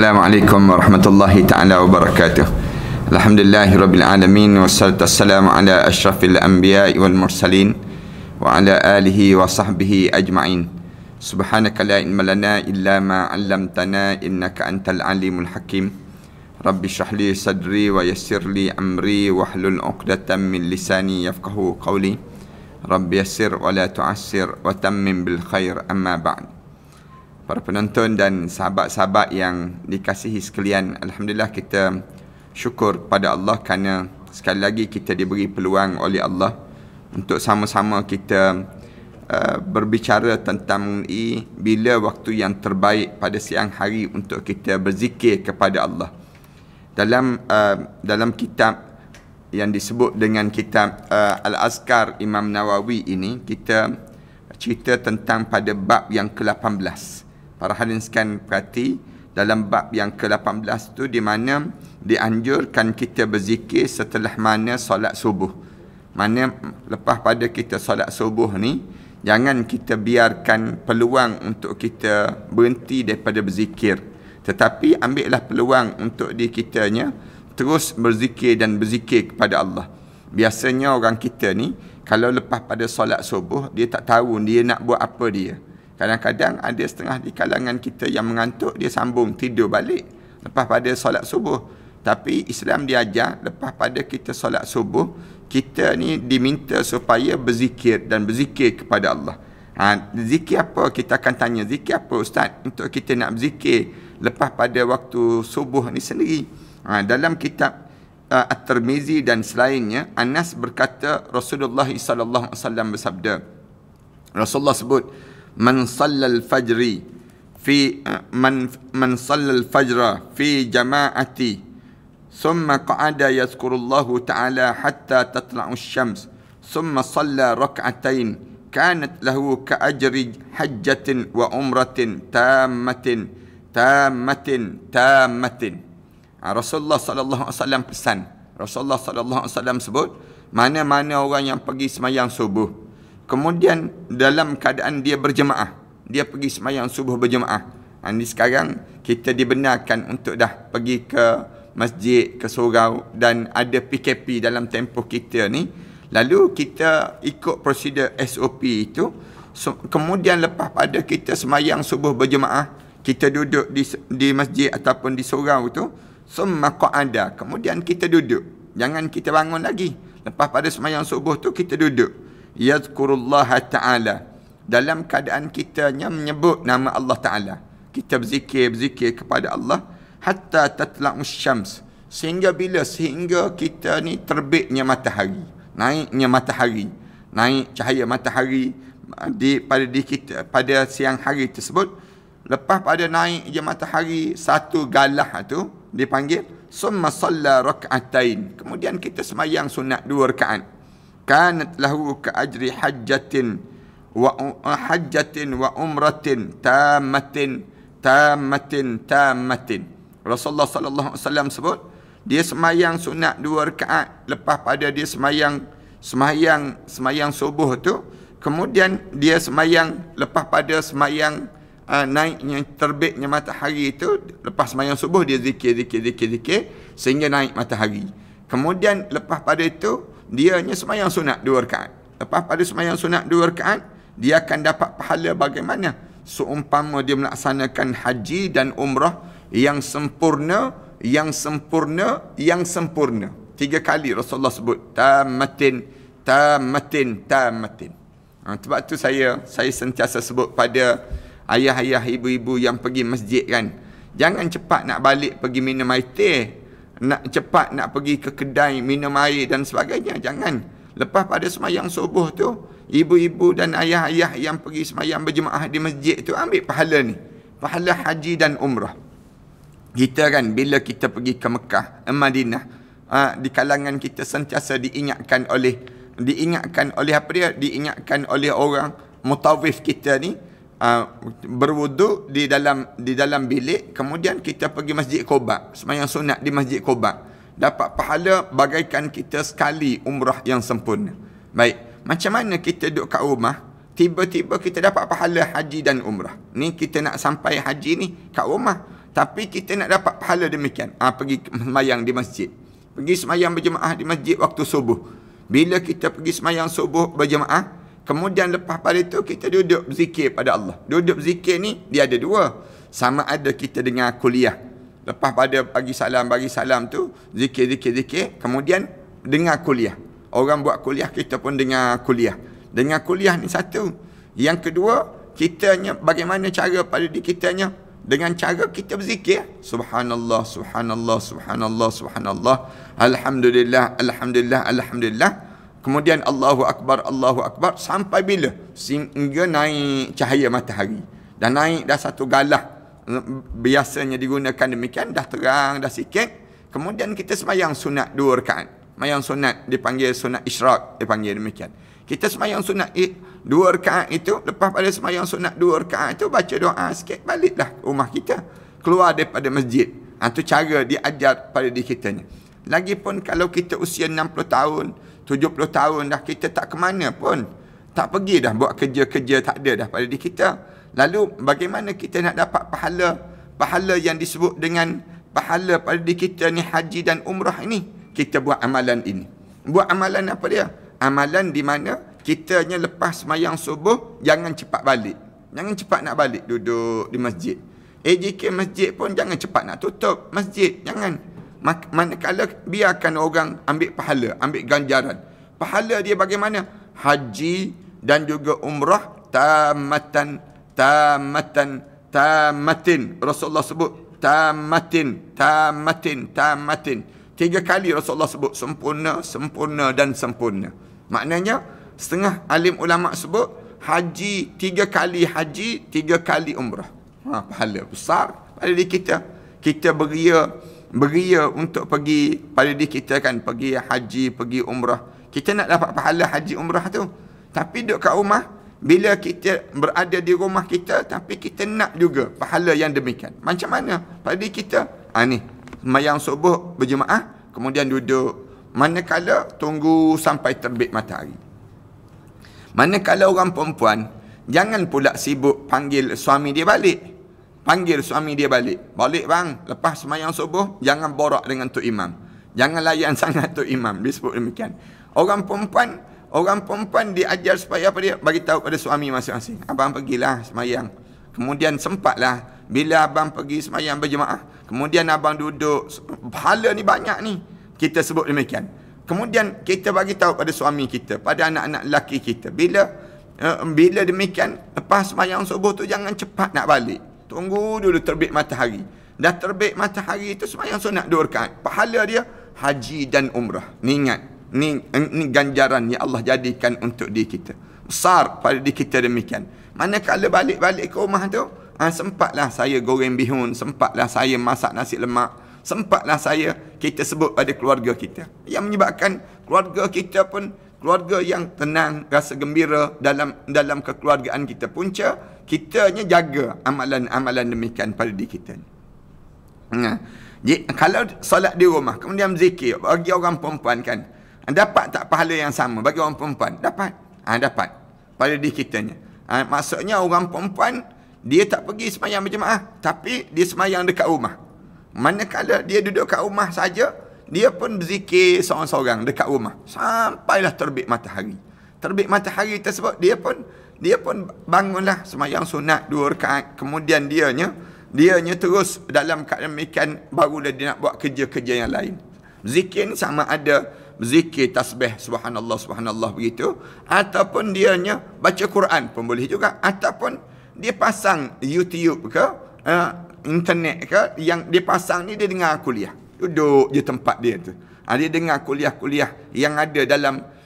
Assalamualaikum warahmatullahi ta'ala wabarakatuh. Alhamdulillahi rabbil alamin. Wassalatu wassalamu ala ashrafil anbiya'i wal mursalin wa ala alihi wa sahbihi ajma'in. Subhanaka la ilma lana illa ma 'allamtana innaka antal alimul hakim. Rabbi shrah li sadri wa yassir li amri wahlul 'uqdatam min lisani yafqahu qawli. Rabbi yassir wa la tu'assir wa tammim bil khair, amma ba'd. Para penonton dan sahabat-sahabat yang dikasihi sekalian, alhamdulillah kita syukur kepada Allah kerana sekali lagi kita diberi peluang oleh Allah untuk sama-sama kita berbicara tentang mengenai bila waktu yang terbaik pada siang hari untuk kita berzikir kepada Allah. Dalam kitab yang disebut dengan kitab Al-Azkar Imam Nawawi ini, kita cerita tentang pada bab yang ke-18. Para hadirin sekalian perhati, dalam bab yang ke-18 tu di mana dianjurkan kita berzikir setelah mana solat subuh. Mana lepas pada kita solat subuh ni, jangan kita biarkan peluang untuk kita berhenti daripada berzikir. Tetapi ambillah peluang untuk kitanya terus berzikir dan berzikir kepada Allah. Biasanya orang kita ni kalau lepas pada solat subuh, dia tak tahu dia nak buat apa dia. Kadang-kadang ada setengah di kalangan kita yang mengantuk, dia sambung tidur balik lepas pada solat subuh. Tapi Islam diajar lepas pada kita solat subuh, kita ni diminta supaya berzikir dan berzikir kepada Allah. Zikir apa? Kita akan tanya, zikir apa Ustaz untuk kita nak berzikir lepas pada waktu subuh ni sendiri? Dalam kitab At-Tirmizi dan selainnya, Anas berkata Rasulullah SAW bersabda, Rasulullah sebut, Man sallal fajri fi man sallal fajra fi jama'ati thumma qa'ada yazkurullahu ta'ala hatta tatla'u asy-syams thumma shalla rak'atain kanat lahu ka ajri hajjatin wa umratin tammatin. Rasulullah sallallahu alaihi wasallam pesan. Rasulullah sallallahu alaihi wasallam sebut, mana-mana orang yang pergi sembahyang subuh, kemudian dalam keadaan dia berjemaah, dia pergi sembahyang subuh berjemaah. Ini sekarang kita dibenarkan untuk dah pergi ke masjid, ke surau, dan ada PKP dalam tempoh kita ni. Lalu kita ikut prosedur SOP itu. Kemudian lepas pada kita sembahyang subuh berjemaah, kita duduk di masjid ataupun di surau tu, summa qa'ada, kemudian kita duduk. Jangan kita bangun lagi. Lepas pada sembahyang subuh tu kita duduk. Yazkurullaha ta'ala, dalam keadaan kitanya menyebut nama Allah Ta'ala. Kita berzikir kepada Allah hatta tatla'us syams, sehingga bila? Sehingga kita ni terbitnya matahari, naiknya matahari, naik cahaya matahari pada siang hari tersebut. Lepas pada naik je matahari, satu galah tu dipanggil summa shalla rak'atain, kemudian kita sembahyang sunat 2 rakaat. Kanat lahu ka ajri hajjatin wa umratin tammatin. Rasulullah sallallahu alaihi wasallam sebut, dia sembahyang sunat 2 rakaat lepas pada dia sembahyang subuh tu, kemudian dia sembahyang lepas pada sembahyang naiknya terbitnya matahari itu, lepas sembahyang subuh dia zikir sehingga naik matahari. Kemudian lepas pada itu dia hanya sembahyang sunat 2 rakaat. Lepas pada sembahyang sunat 2 rakaat, dia akan dapat pahala bagaimana? Seumpama dia melaksanakan haji dan umrah yang sempurna. 3 kali Rasulullah sebut tammatin. Sebab tu saya sentiasa sebut pada ayah-ayah, ibu-ibu yang pergi masjid kan, jangan cepat nak balik pergi minum air teh, cepat nak pergi ke kedai minum air dan sebagainya. Jangan. Lepas pada sembahyang subuh tu, ibu-ibu dan ayah-ayah yang pergi sembahyang berjemaah di masjid tu ambil pahala ni, pahala haji dan umrah. Kita kan bila kita pergi ke Mekah, Madinah, di kalangan kita sentiasa diingatkan oleh apa dia? Diingatkan oleh orang mutawif kita ni, berwuduk di dalam bilik, kemudian kita pergi Masjid Quba, sembahyang sunat di Masjid Quba, dapat pahala bagaikan kita sekali umrah yang sempurna. Baik, macam mana kita duduk kat rumah, tiba-tiba kita dapat pahala haji dan umrah. Ni kita nak sampai haji ni kat rumah, Tapi kita nak dapat pahala demikian. Pergi sembahyang di masjid. Pergi sembahyang berjemaah di masjid waktu subuh. Bila kita pergi sembahyang subuh berjemaah, kemudian lepas pada itu kita duduk berzikir pada Allah. Duduk berzikir ni dia ada dua. Sama ada kita dengar kuliah. Lepas pada bagi salam tu, zikir. Kemudian dengar kuliah. Orang buat kuliah, kita pun dengar kuliah. Dengar kuliah ni satu. Yang kedua, kitanya bagaimana cara pada diri kitanya? Dengan cara kita berzikir. Subhanallah, subhanallah, subhanallah, subhanallah. Alhamdulillah, alhamdulillah, alhamdulillah. Kemudian Allahu Akbar, Allahu Akbar. Sampai bila? Sehingga naik cahaya matahari. Dan naik dah satu galah. Biasanya digunakan demikian. Dah terang, dah sikit. Kemudian kita sembahyang sunat 2 rakaat. Sembahyang sunat dipanggil sunat isyraq. Dipanggil demikian. Kita sembahyang sunat 2 rakaat itu. Lepas pada sembahyang sunat 2 rakaat itu, baca doa sikit, baliklah ke rumah kita. Keluar daripada masjid. Itu cara diajar pada diri kita ni. Lagipun kalau kita usia 60 tahun, 70 tahun dah, kita tak ke mana pun. Tak pergi dah buat kerja-kerja, tak ada dah pada diri kita. Lalu bagaimana kita nak dapat pahala? Pahala yang disebut dengan pahala pada diri kita ni, haji dan umrah ini. Kita buat amalan ini. Buat amalan apa dia? Amalan di mana kitanya lepas sembahyang subuh, jangan cepat balik. Jangan cepat nak balik, duduk di masjid. AJK masjid pun jangan cepat nak tutup masjid. Jangan. Manakala biarkan orang ambil pahala, ambil ganjaran. Pahala dia bagaimana? Haji dan juga umrah tamatan. Rasulullah sebut tamatin. 3 kali Rasulullah sebut sempurna dan sempurna. Maknanya setengah alim ulama sebut haji 3 kali haji, 3 kali umrah. Pahala besar pada diri kita. Kita beria untuk pergi pada diri kita kan, pergi haji, pergi umrah. Kita nak dapat pahala haji umrah tu. Tapi duduk kat rumah, bila kita berada di rumah kita, tapi kita nak juga pahala yang demikian. Macam mana pada diri kita? Ni, sembahyang subuh berjemaah, kemudian duduk. Manakala tunggu sampai terbit matahari. Manakala orang perempuan, jangan pula sibuk panggil suami dia balik. Panggil suami dia balik. Balik bang, lepas sembahyang subuh, jangan borak dengan Tok Imam. Jangan layan sangat Tok Imam. Disebut demikian. Orang perempuan diajar supaya apa dia? Bagi tahu pada suami masing-masing. Abang pergilah sembahyang. Kemudian sempatlah bila abang pergi sembahyang berjemaah, kemudian abang duduk. Pahala ni banyak ni. Kita sebut demikian. Kemudian kita bagi tahu pada suami kita, pada anak-anak lelaki kita, bila demikian, lepas sembahyang subuh tu jangan cepat nak balik. Tunggu dulu terbit matahari. Dah terbit matahari itu sembahyang sunat 2 rakaat. Pahala dia haji dan umrah. Ni ingat, ni ganjaran yang Allah jadikan untuk diri kita. Besar pada diri kita demikian. Manakala balik-balik ke rumah tu, sempatlah saya goreng bihun, sempatlah saya masak nasi lemak, sempatlah kita sebut pada keluarga kita. Yang menyebabkan keluarga kita pun keluarga yang tenang, rasa gembira dalam kekeluargaan kita. Punca kitanya jaga amalan-amalan demikian pada diri kita. Kalau solat di rumah, kemudian zikir, bagi orang perempuan kan, dapat tak pahala yang sama bagi orang perempuan? Dapat. Dapat pada diri kitanya. Maksudnya orang perempuan, dia tak pergi sembahyang berjemaah, tapi dia sembahyang dekat rumah. Manakala dia duduk kat rumah saja, dia pun berzikir seorang-seorang dekat rumah sampailah terbit matahari. Terbit matahari tersebut, dia pun bangunlah sembahyang sunat 2 rakaat. Kemudian dianya terus dalam keadaan demikian, barulah dia nak buat kerja-kerja yang lain. Zikir ni sama ada zikir tasbih subhanallah subhanallah begitu, ataupun dianya baca Quran pun boleh juga, ataupun dia pasang YouTube ke internet ke, yang dia pasang ni dia dengar kuliah. Duduk je tempat dia tu. Dia dengar kuliah-kuliah yang ada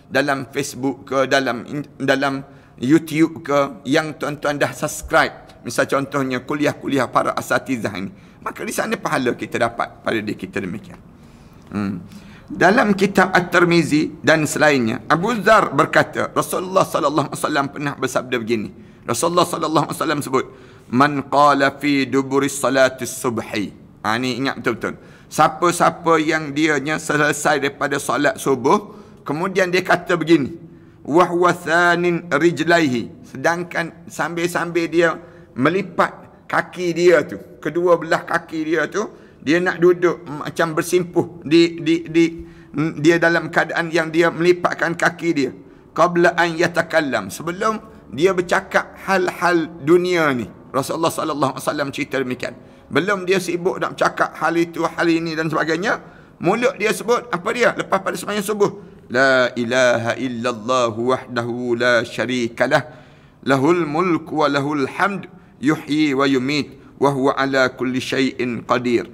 dalam Facebook ke, dalam YouTube ke, yang tuan-tuan dah subscribe. Misal contohnya kuliah-kuliah para asatizah ini. Maka di sana pahala kita dapat pada diri kita demikian. Dalam kitab At-Tirmizi dan selainnya, Abu Dzar berkata, Rasulullah sallallahu alaihi wasallam pernah bersabda begini. Rasulullah sallallahu alaihi wasallam sebut, "Man qala fi duburi salatis subhi." Ni ingat betul-betul. Siapa-siapa yang dianya selesai daripada solat subuh, kemudian dia kata begini, wa huwa thanin rijlaihi, sedangkan sambil-sambil dia melipat kaki dia tu, kedua belah kaki dia tu, dia nak duduk macam bersimpuh dia dalam keadaan yang dia melipatkan kaki dia. Qabla an yatakallam, sebelum dia bercakap hal-hal dunia ni. Rasulullah sallallahu alaihi wasallam cerita demikian. Belum dia sibuk nak bercakap hal itu, hal ini dan sebagainya, mulut dia sebut apa dia? Lepas pada sembahyang subuh, la ilaha illallah wahdahu la syarikalah, lahul mulku wa lahul hamd, yuhyi wa yumit, wa huwa ala kulli syai'in qadir.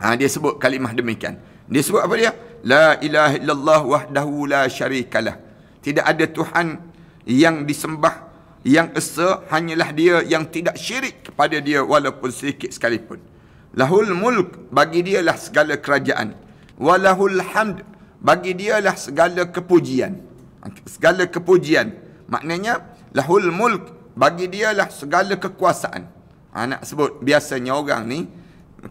Dia sebut kalimah demikian. Dia sebut apa dia? La ilaha illallah wahdahu la syarikalah. Tidak ada Tuhan yang disembah, yang esa, hanyalah dia yang tidak syirik kepada dia walaupun sedikit sekalipun. Lahul mulk, bagi dialah segala kerajaan. Walahul hamd, bagi dialah segala kepujian. Segala kepujian. Maknanya, lahul mulk, bagi dialah segala kekuasaan. Nak sebut, biasanya orang ni,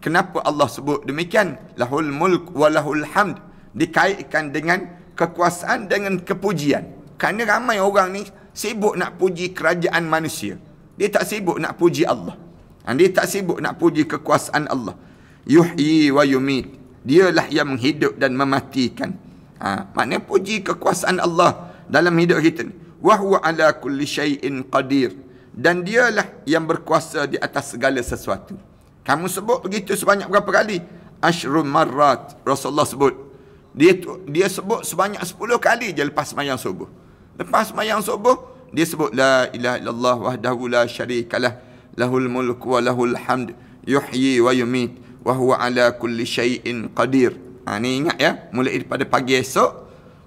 kenapa Allah sebut demikian? Lahul mulk walahul hamd. Dikaitkan dengan kekuasaan, dengan kepujian. Kerana ramai orang ni sibuk nak puji kerajaan manusia. Dia tak sibuk nak puji Allah. Dia tak sibuk nak puji kekuasaan Allah. Yuhyi wa yumit. Dialah yang menghidup dan mematikan. Maknanya puji kekuasaan Allah dalam hidup kita ni. Wa huwa ala kulli syai'in qadir. Dan dialah yang berkuasa di atas segala sesuatu. Kamu sebut begitu sebanyak berapa kali? Ashrul marrat. Rasulullah sebut. Dia sebut sebanyak 10 kali je lepas sembahyang subuh. Lepas sembahyang subuh, dia sebut la ilaha illallah wahdahu la syarikalah, lahul mulku wa lahul hamd, yuhyi wa yumit, wa huwa ala kulli syai'in qadir. Ni ingat ya, mulai daripada pagi esok,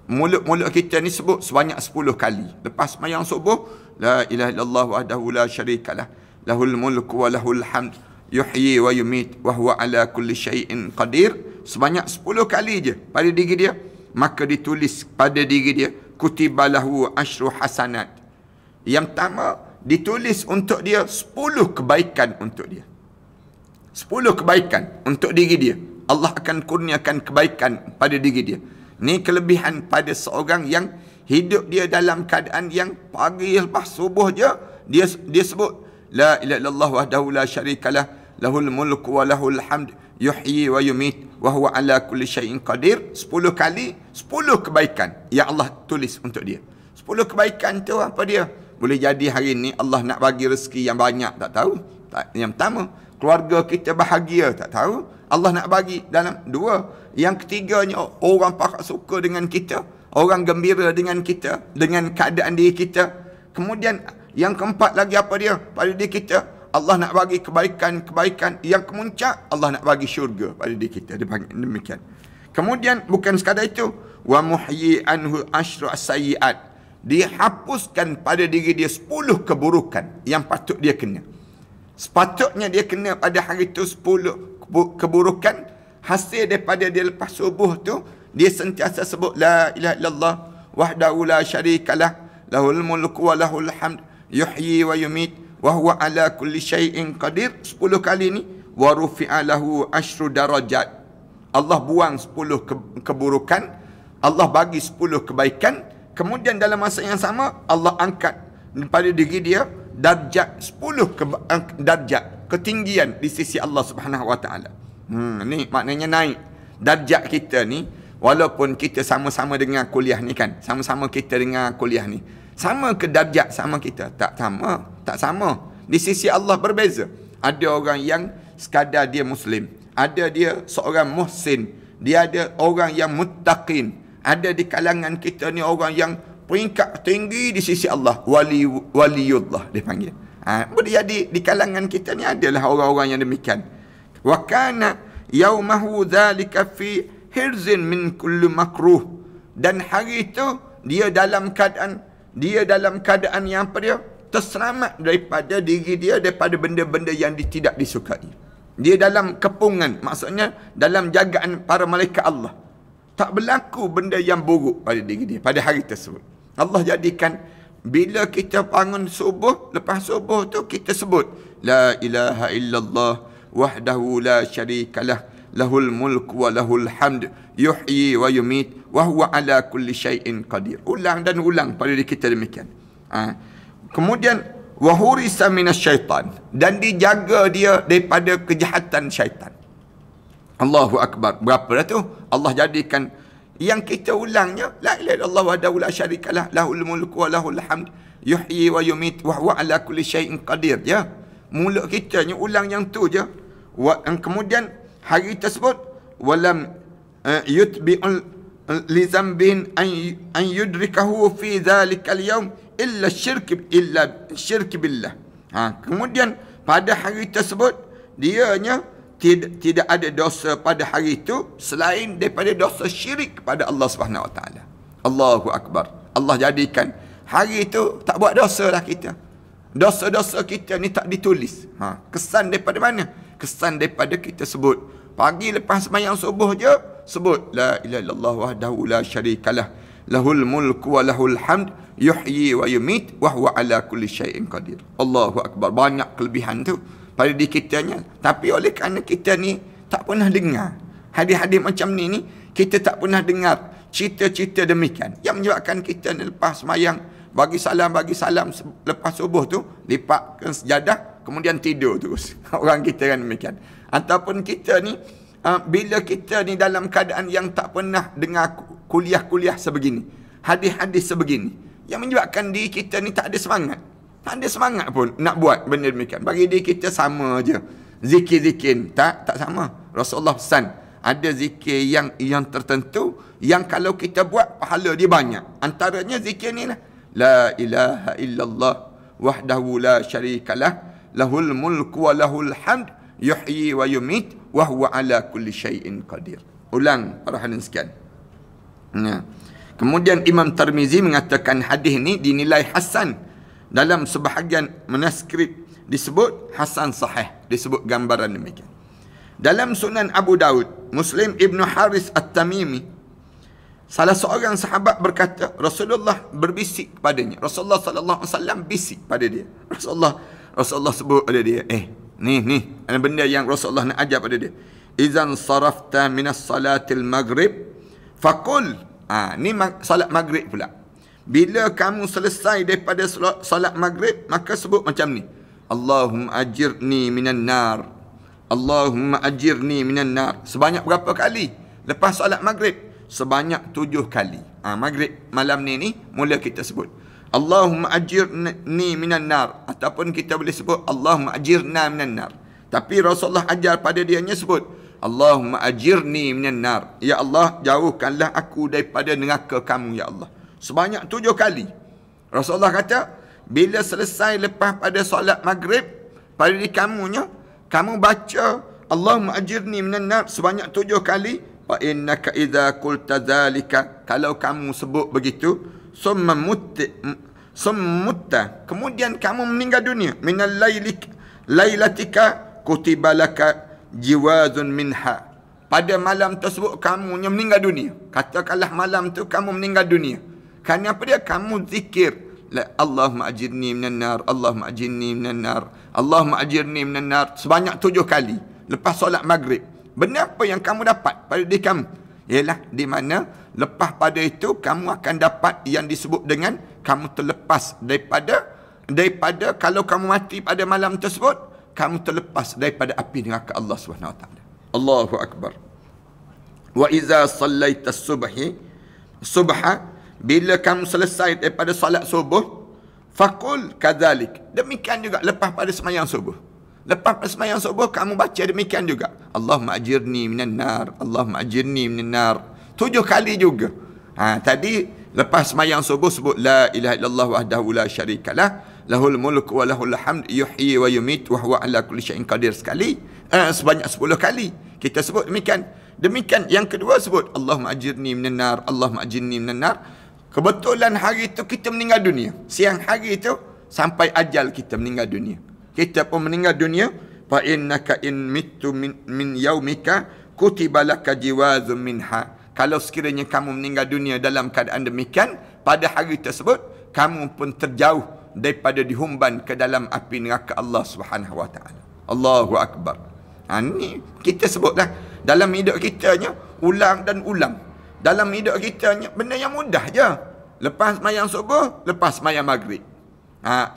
mulut-mulut kita ni sebut sebanyak 10 kali. Lepas sembahyang subuh, la ilaha illallah wahdahu la syarikalah, lahul mulku wa lahul hamd, yuhyi wa yumit, wa huwa ala kulli syai'in qadir. Sebanyak 10 kali je pada diri dia, maka ditulis pada diri dia, kutiba lahu asyru hasanat. Yang pertama, ditulis untuk dia 10 kebaikan untuk dia. 10 kebaikan untuk diri dia. Allah akan kurniakan kebaikan pada diri dia. Ni kelebihan pada seorang yang hidup dia dalam keadaan yang pagi lepas subuh je, dia sebut la ilaha illallah wahdahu la syarikalah, lahul mulku wa lahul hamd, yuhyi wa yumit, wa huwa ala kulli syai'in qadir. 10 kali, 10 kebaikan yang Allah tulis untuk dia. 10 kebaikan tu apa dia? Boleh jadi hari ni Allah nak bagi rezeki yang banyak, tak tahu. Yang pertama, keluarga kita bahagia, tak tahu. Allah nak bagi dalam 2. Yang ketiganya, orang pakat suka dengan kita, orang gembira dengan kita, dengan keadaan diri kita. Kemudian yang keempat lagi apa dia? Pada diri kita, Allah nak bagi kebaikan-kebaikan yang kemuncak, Allah nak bagi syurga pada diri kita. Dia panggil demikian. Kemudian bukan sekadar itu, wa muhyi anhu asyru as-sayyi'at. Dihapuskan pada diri dia 10 keburukan yang patut dia kena. Sepatutnya dia kena pada hari itu 10 keburukan. Hasil daripada dia lepas subuh tu, dia sentiasa sebut la ilaha illallah wahdahu la syarikalah, lahul mulku wa lahul hamd, yuhyi wa yumit, wa huwa ala kulli syai'in qadir. 10 kali ni, wa rufi'a lahu asyru darajat. Allah buang 10 keburukan, Allah bagi 10 kebaikan. Kemudian dalam masa yang sama, Allah angkat pada diri dia darjat 10 darjat ketinggian di sisi Allah Subhanahu wa taala. Ni maknanya naik darjat kita ni, walaupun kita sama-sama dengan kuliah ni kan, sama-sama kita dengan kuliah ni. Sama ke darjat sama kita? Tak sama. Tak sama. Di sisi Allah berbeza. Ada orang yang sekadar dia Muslim. Ada dia seorang muhsin. Dia ada orang yang muttaqin. Ada di kalangan kita ni orang yang peringkat tinggi di sisi Allah. Waliullah dia panggil. Boleh jadi di kalangan kita ni adalah orang-orang yang demikian. Wa kana yaumahu dhalika fi hirzin min kulli makruh. Dan hari itu dia dalam keadaan yang apa dia? Terselamat daripada diri dia, daripada benda-benda yang tidak disukai. Dia dalam kepungan, maksudnya dalam jagaan para malaikat Allah. Tak berlaku benda yang buruk pada diri dia pada hari tersebut. Allah jadikan bila kita bangun subuh, lepas subuh tu kita sebut la ilaha illallah wahdahu la syarikalah, lahul mulku wa lahul hamd, yuhyi wa yumit, wa huwa ala kulli syai'in qadir. Ulang dan ulang pada diri kita demikian. Kemudian wa hurisa minasyaitan, dan dijaga dia daripada kejahatan syaitan. Allahu akbar. Berapa dah tu? Allah jadikan yang kita ulangnya, la ilaha illallah wahdahu la syarikalah, lahul mulku wa lahul hamd, yuhyi wa yumit wa huwa ala kulli syai'in qadir. Ya. Mulut kita ni ulang yang tu je. Kemudian hari tersebut walam yutbi'ul li zambin an yudrikahu fi dzalikal yaum illa syirk billah. Kemudian pada hari tersebut dianya tidak ada dosa pada hari itu selain daripada dosa syirik kepada Allah Subhanahu Wa Taala. Allahu akbar. Allah jadikan hari itu tak buat dosa lah kita. Dosa-dosa kita ni tak ditulis. Kesan daripada mana? Kesan daripada kita sebut. Pagi lepas sembahyang subuh je sebut la ilaha illallah wahdahu la syarikalah, lahul mulku wa lahul hamd, yuhyi wa yumit wa huwa ala kulli syai'in qadir. Allahu akbar. Banyak kelebihan tu pada diri kitanya. Tapi oleh kerana kita ni tak pernah dengar hadis-hadis macam ni kita tak pernah dengar cerita-cerita demikian, yang menyebabkan kita ni lepas sembahyang bagi salam lepas subuh tu lipatkan sejadah kemudian tidur terus. Orang kita kan demikian. Ataupun kita ni bila kita ni dalam keadaan yang tak pernah dengar kuliah-kuliah sebegini, hadis-hadis sebegini, yang menyebabkan diri kita ni tak ada semangat. Tak ada semangat pun nak buat benda demikian. Bagi diri kita sama je. Zikir-zikir tak sama. Rasulullah pesan ada zikir yang tertentu yang kalau kita buat pahala dia banyak. Antaranya zikir ni lah. La ilaha illallah wahdahu la syarikalah, lahul mulku wa lahul hamd, yuhyi wa yumit wa huwa ala kulli syai'in qadir. Ulang para hadirin sekalian. Kemudian Imam Tirmizi mengatakan hadis ni dinilai hasan. Dalam sebahagian manuskrip disebut hasan sahih, disebut gambaran demikian. Dalam Sunan Abu Daud, Muslim Ibn Haris At-Tamimi, salah seorang sahabat berkata, Rasulullah berbisik kepadanya. Rasulullah sallallahu alaihi wasallam bisik pada dia. Rasulullah sebut pada dia, ni ada benda yang Rasulullah nak ajar pada dia. Izan sarafta minas salatil maghrib faqul. Ni salat maghrib pula. Bila kamu selesai daripada solat maghrib, maka sebut macam ni. Allahumma ajirni minan nar. Allahumma ajirni minan nar. Sebanyak berapa kali? Lepas solat maghrib, sebanyak 7 kali. Maghrib malam ni mula kita sebut Allahumma ajirni minan nar, ataupun kita boleh sebut Allahumma ajirna minan nar. Tapi Rasulullah ajar pada dianya sebut Allahumma ajirni minan nar. Ya Allah, jauhkanlah aku daripada neraka kamu ya Allah. Sebanyak 7 kali. Rasulullah kata, bila selesai lepas pada solat maghrib, pada diri kamunya, kamu baca Allahumma ajirni minan nar sebanyak 7 kali. Fa innaka idza qulta dzalika, kalau kamu sebut begitu, summa mutta, kemudian kamu meninggal dunia, minal lailatika kutiba laka jiwazun minha. Pada malam tersebut kamu yang meninggal dunia. Katakanlah malam tu kamu meninggal dunia. Kerana apa dia? Kamu zikir Allahumma ajirni minan nar, Allahumma ajirni minan nar, Allahumma ajirni minan nar sebanyak 7 kali lepas solat maghrib. Benda apa yang kamu dapat pada diri kamu? Ialah di mana lepas pada itu kamu akan dapat yang disebut dengan kamu terlepas daripada kalau kamu mati pada malam tersebut, kamu terlepas daripada api neraka Allah Subhanahu Wa Taala. Allahu akbar. Wa iza sallaita subha, bila kamu selesai daripada solat subuh, faqul kadzalik. Demikian juga lepas pada sembahyang subuh. Lepas pada sembahyang subuh kamu baca demikian juga. Allahumma ajirni minan nar, Allahumma ajirni minan nar. 7 kali juga. Tadi lepas sembahyang subuh sebut la ilaha illallah wahdahu la syarikalah, lahul mulku wa lahul hamd, yuhyi wa yumit wa huwa ala kulli syai'in qadir sekali. Sebanyak 10 kali kita sebut demikian. Demikian yang kedua sebut Allahumma ajirni minan nar, Allahumma ajirni minan nar. Kebetulan hari itu kita meninggal dunia. Siang hari itu sampai ajal kita meninggal dunia. Kita pun meninggal dunia. Fa innaka in mittu min yaumika kutiba laka jiwazun minha. Kalau sekiranya kamu meninggal dunia dalam keadaan demikian, pada hari tersebut kamu pun terjauh daripada dihumban ke dalam api neraka Allah Subhanahu Wa Taala. Allahu akbar. Ni kita sebutlah dalam hidup kitanya, ulang dan ulang. Dalam hidup kita benda yang mudah je. Lepas sembahyang subuh, lepas sembahyang maghrib.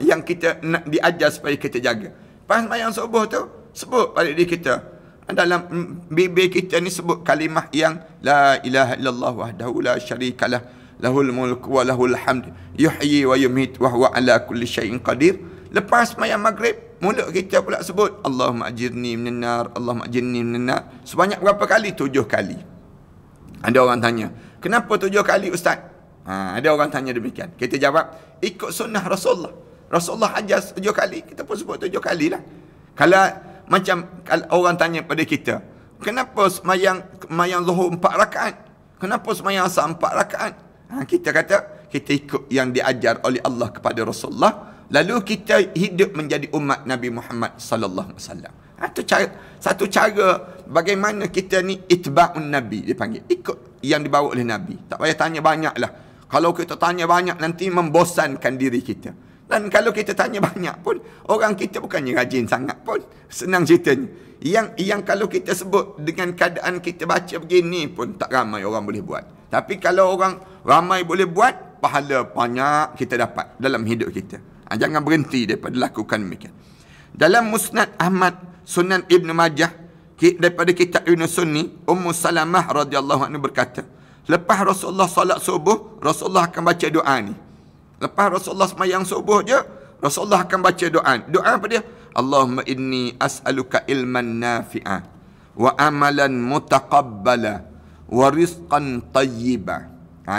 Yang kita nak diajar supaya kita jaga. Pas sembahyang subuh tu, sebut pada diri kita. Dalam bibir kita ni sebut kalimah yang la ilaha illallah wahdahu la syarikalah lahul mulku wa lahul hamd yuhyi wa yumit wa huwa ala kulli syai'in qadir. Lepas sembahyang maghrib, mulut kita pula sebut Allahumma ajirni minan nar, Allahumma ajirni minan nar. Sebanyak berapa kali? 7 kali. Ada orang tanya, kenapa 7 kali ustaz? Ada orang tanya demikian. Kita jawab, ikut sunnah Rasulullah. Rasulullah ajar 7 kali, kita pun sebut 7 kali lah. Kalau orang tanya pada kita, kenapa semayang zuhur 4 rakaat? Kenapa semayang asar 4 rakaat? Kita kata, kita ikut yang diajar oleh Allah kepada Rasulullah. Lalu kita hidup menjadi umat Nabi Muhammad sallallahu alaihi wasallam. Satu cara bagaimana kita ni itba'un Nabi dipanggil. Ikut yang dibawa oleh Nabi. Tak payah tanya banyak lah. Kalau kita tanya banyak nanti membosankan diri kita. Dan kalau kita tanya banyak pun, orang kita bukannya rajin sangat pun. Senang ceritanya. Yang kalau kita sebut dengan keadaan kita baca begini pun tak ramai orang boleh buat. Tapi kalau orang ramai boleh buat, pahala banyak kita dapat dalam hidup kita. Jangan berhenti daripada lakukan demikian. Dalam Musnad Ahmad, Sunan Ibn Majah, daripada kitab Ibn Sunni, Ummu Salamah radhiyallahu anha berkata, lepas Rasulullah salat subuh, Rasulullah akan baca doa ni. Lepas Rasulullah sembahyang subuh je, Rasulullah akan baca doa. Doa apa dia? Allahumma inni as'aluka ilman nafi'a wa amalan mutaqabbala wa rizqan tayyiba.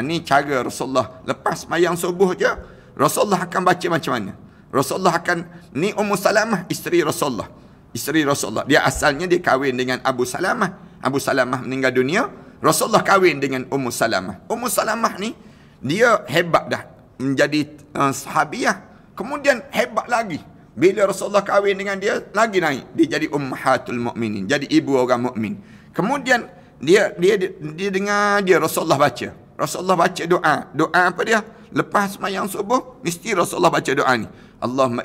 Ni cara Rasulullah lepas sembahyang subuh je, Rasulullah akan baca macam mana? Rasulullah akan, ni Ummu Salamah isteri Rasulullah. Isteri Rasulullah. Dia asalnya dia kahwin dengan Abu Salamah. Abu Salamah meninggal dunia, Rasulullah kahwin dengan Ummu Salamah. Ummu Salamah ni dia hebat dah menjadi sahabiah. Kemudian hebat lagi bila Rasulullah kahwin dengan dia, lagi naik. Dia jadi ummahatul mukminin, jadi ibu orang mukmin. Kemudian dia dengar dia Rasulullah baca. Rasulullah baca doa. Doa apa dia? Lepas sembahyang subuh, mesti Rasulullah baca doa ni. Allahumma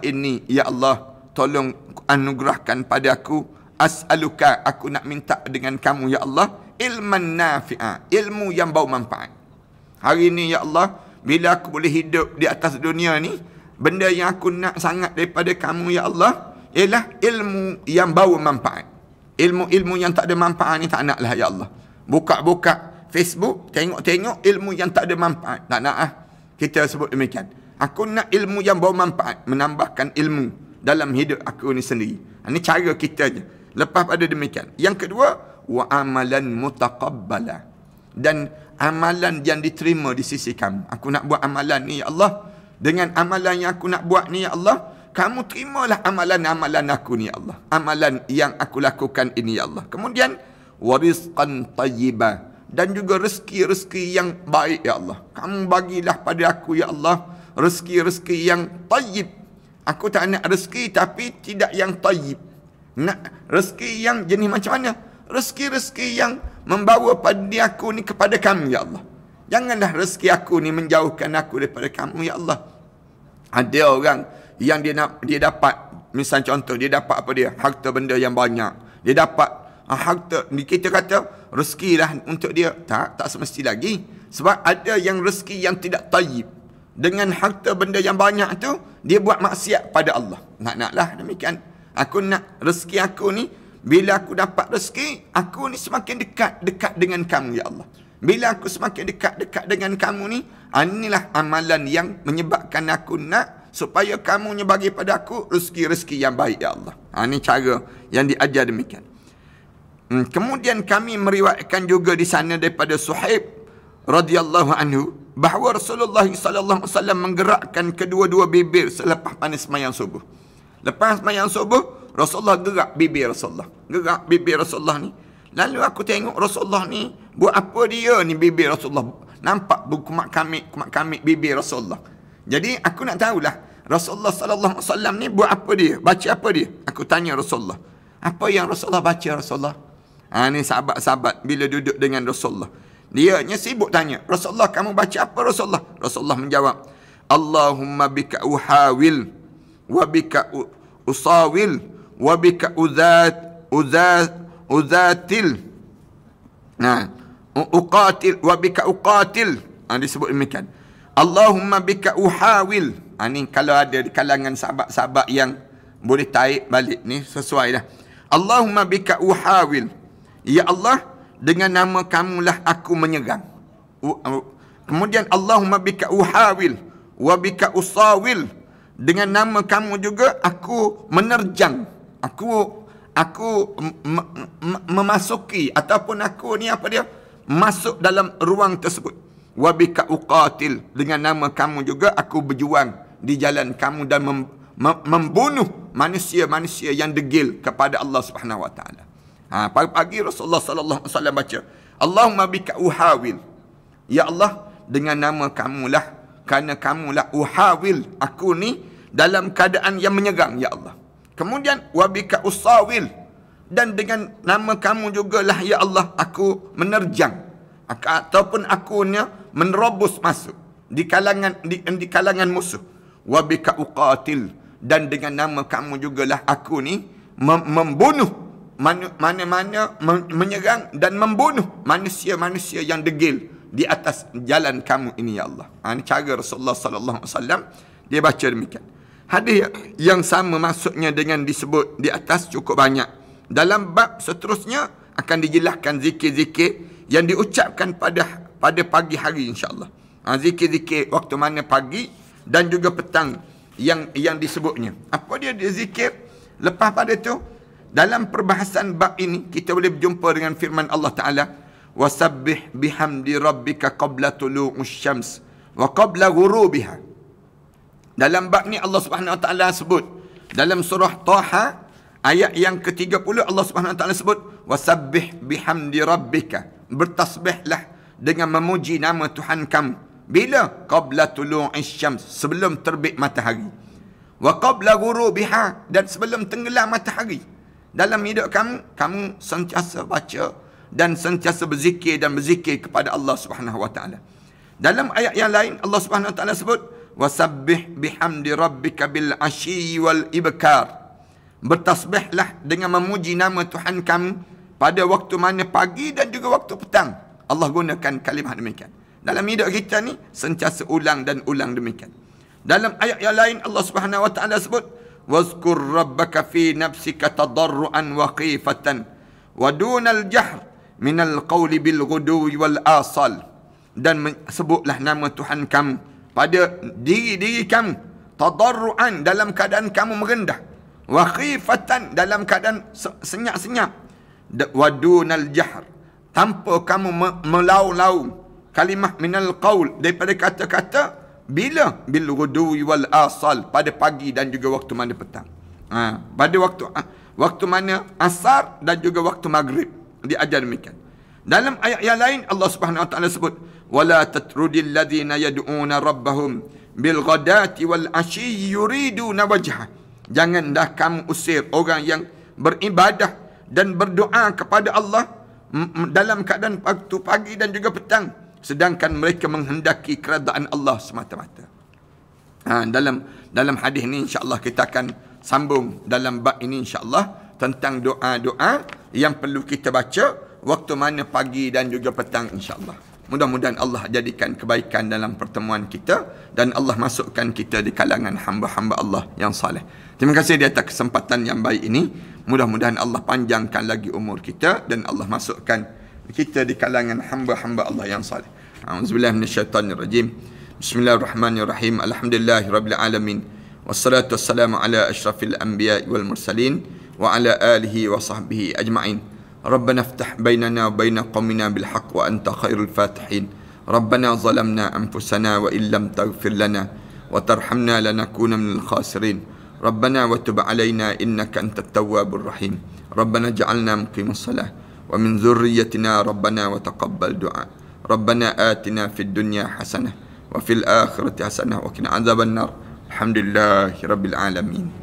inni, ya Allah, tolong anugerahkan pada aku, as'aluka, aku nak minta dengan kamu, ya Allah, ilman nafi'a, ilmu yang bau manfaat. Hari ni, ya Allah, bila aku boleh hidup di atas dunia ni, benda yang aku nak sangat daripada kamu, ya Allah, ialah ilmu yang bau manfaat. Ilmu-ilmu yang tak ada manfaat ni tak naklah, ya Allah. Buka-buka Facebook, tengok-tengok ilmu yang tak ada manfaat. Tak nak kita sebut demikian. Aku nak ilmu yang bawa manfaat, menambahkan ilmu dalam hidup aku ni sendiri. Ini cara kita je. Lepas pada demikian. Yang kedua, wa amalan mutaqabbala. Dan amalan yang diterima di sisi kamu. Aku nak buat amalan ni, ya Allah. Dengan amalan yang aku nak buat ni, ya Allah, kamu terimalah amalan-amalan aku ni, ya Allah. Amalan yang aku lakukan ini, ya Allah. Kemudian, wa rizqan tayyibah. Dan juga rezeki-rezeki yang baik, ya Allah. Kamu bagilah pada aku, ya Allah, rezeki-rezeki yang tayyib. Aku tak nak rezeki tapi tidak yang tayyib. Nak rezeki yang jenis macam mana? Rezeki-rezeki yang membawa pada aku ni kepada kamu, ya Allah. Janganlah rezeki aku ni menjauhkan aku daripada kamu, ya Allah. Ada orang yang dia dapat, misal contoh, dia dapat apa dia? Harta benda yang banyak. Dia dapat harta, kita kata rezeki lah untuk dia. Tak semesti lagi. Sebab ada yang rezeki yang tidak tayyib. Dengan harta benda yang banyak tu, dia buat maksiat pada Allah. Naklah demikian. Aku nak rezeki aku ni, bila aku dapat rezeki, aku ni semakin dekat dengan kamu, ya Allah. Bila aku semakin dekat dengan kamu ni, inilah amalan yang menyebabkan aku nak supaya kamu bagi pada aku rezeki-rezeki yang baik, ya Allah. Ini cara yang diajar demikian. Kemudian kami meriwayatkan juga di sana daripada Suhaib radhiyallahu anhu bahawa Rasulullah sallallahu alaihi wasallam menggerakkan kedua-dua bibir selepas panas sembahyang subuh. Lepas sembahyang subuh, Rasulullah gerak bibir Rasulullah. Gerak bibir Rasulullah ni. Lalu aku tengok Rasulullah ni buat apa dia ni bibir Rasulullah. Nampak kumat kamik bibir Rasulullah. Jadi aku nak tahulah Rasulullah sallallahu alaihi wasallam ni buat apa dia? Baca apa dia? Aku tanya Rasulullah. Apa yang Rasulullah baca, Rasulullah? Ni sahabat-sahabat bila duduk dengan Rasulullah. Dianya sibuk tanya, Rasulullah kamu baca apa, Rasulullah? Rasulullah menjawab, Allahumma bika uhawil, wa bika usawil, wa bika uzatil. Uqatil, wa bika uqatil. Disebut demikian. Allahumma bika uhawil. Ni kalau ada di kalangan sahabat-sahabat yang boleh tarik balik ni sesuai dah. Allahumma bika uhawil. Ya Allah, dengan nama kamulah aku menyerang. Kemudian Allahumma bika uhawil wa bika usawil. Dengan nama kamu juga aku menerjang. Aku memasuki ataupun aku ni apa dia? Masuk dalam ruang tersebut. Wa bika uqatil. Dengan nama kamu juga aku berjuang di jalan kamu dan membunuh manusia-manusia yang degil kepada Allah Subhanahu wa taala. Pagi-pagi Rasulullah sallallahu alaihi wasallam baca, Allahumma bika uhawil. Ya Allah, dengan nama kamulah, kerana kamulah uhawil, aku ni dalam keadaan yang menyerang, ya Allah. Kemudian wabika usawil, dan dengan nama kamu jugalah, ya Allah, aku menerjang ataupun aku ni menerobos masuk di kalangan musuh. Wabika uqatil, dan dengan nama kamu jugalah aku ni membunuh mana-mana, menyerang dan membunuh manusia-manusia yang degil di atas jalan kamu ini, ya Allah. Ini cara Rasulullah sallallahu alaihi wasallam dia baca demikian. Hadis yang sama maksudnya dengan disebut di atas cukup banyak. Dalam bab seterusnya akan dijelaskan zikir-zikir yang diucapkan pada pagi hari, insya-Allah. Zikir-zikir waktu mana pagi dan juga petang yang disebutnya. Apa dia zikir? Lepas pada tu, dalam perbahasan bab ini kita boleh berjumpa dengan firman Allah Taala, wasabbih bihamdi rabbika qabla tulu'us syams wa qabla ghurubiha. Dalam bab ni Allah Subhanahu wa taala sebut dalam surah Taha ayat yang ke-30, Allah Subhanahu wa taala sebut wasabbih bihamdi rabbika, bertasbihlah dengan memuji nama Tuhan kamu. Bila? Qabla tulu'is syams, sebelum terbit matahari. Wa qabla ghurubiha, dan sebelum tenggelam matahari. Dalam hidup kamu sentiasa baca dan sentiasa berzikir kepada Allah Subhanahu wa taala. Dalam ayat yang lain Allah Subhanahu wa taala sebut wasabbih bihamdi rabbika bil asyi wal ibkar. Bertasbihlah dengan memuji nama Tuhan kamu pada waktu mana pagi dan juga waktu petang. Allah gunakan kalimah demikian. Dalam hidup kita ni sentiasa ulang dan ulang demikian. Dalam ayat yang lain Allah Subhanahu wa taala sebut wazkur rabbaka fi nafsika tadarruan wa khifatan wa dunal jahr minal qawli bil ghudwi wal asal. Dan sebutlah nama Tuhan kamu pada diri kamu tadarruan, dalam keadaan kamu merendah, wa khifatan, dalam keadaan senyap-senyap, wa dunal jahr, tanpa kamu melau-lau, kalimah minal qaul, daripada kata-kata, bila? Bil ghudwi wal asal, pada pagi dan juga waktu mana petang. Pada waktu mana asar dan juga waktu maghrib, diajar demikian. Dalam ayat yang lain Allah Subhanahu wa taala sebut wala tatrudil ladzina yad'una rabbahum bil ghadati wal asyi yuriduna wajha. Janganlah kamu usir orang yang beribadah dan berdoa kepada Allah dalam keadaan waktu pagi dan juga petang, sedangkan mereka menghendaki keredaan Allah semata-mata. Dalam hadis ni insya-Allah kita akan sambung dalam bab ini insya-Allah tentang doa-doa yang perlu kita baca waktu mana pagi dan juga petang insya-Allah. Mudah-mudahan Allah jadikan kebaikan dalam pertemuan kita dan Allah masukkan kita di kalangan hamba-hamba Allah yang saleh. Terima kasih di atas kesempatan yang baik ini. Mudah-mudahan Allah panjangkan lagi umur kita dan Allah masukkan kita di kalangan hamba-hamba Allah yang saleh. A'udzubillahi minasyaitonirrajim. Bismillahirrahmanirrahim. Alhamdulillahirabbil alamin. Wassalatu wassalamu ala asyrafil anbiya'i wal mursalin wa ala alihi wa sahbihi ajma'in. ربنا افتح بيننا وبين قومنا بالحق وأنت خير الفاتحين. ربنا ظلمنا أنفسنا وإن لم تغفر لنا وترحمنا لنكون من الخاسرين. ربنا وتب علينا إنك أنت التواب الرحيم. ربنا اجعلنا مقيم الصلاة ومن ذريتنا ربنا وتقبل دعاء. ربنا آتنا في الدنيا حسنة وفي الآخرة حسنة وقنا عذاب النار. الحمد لله رب العالمين.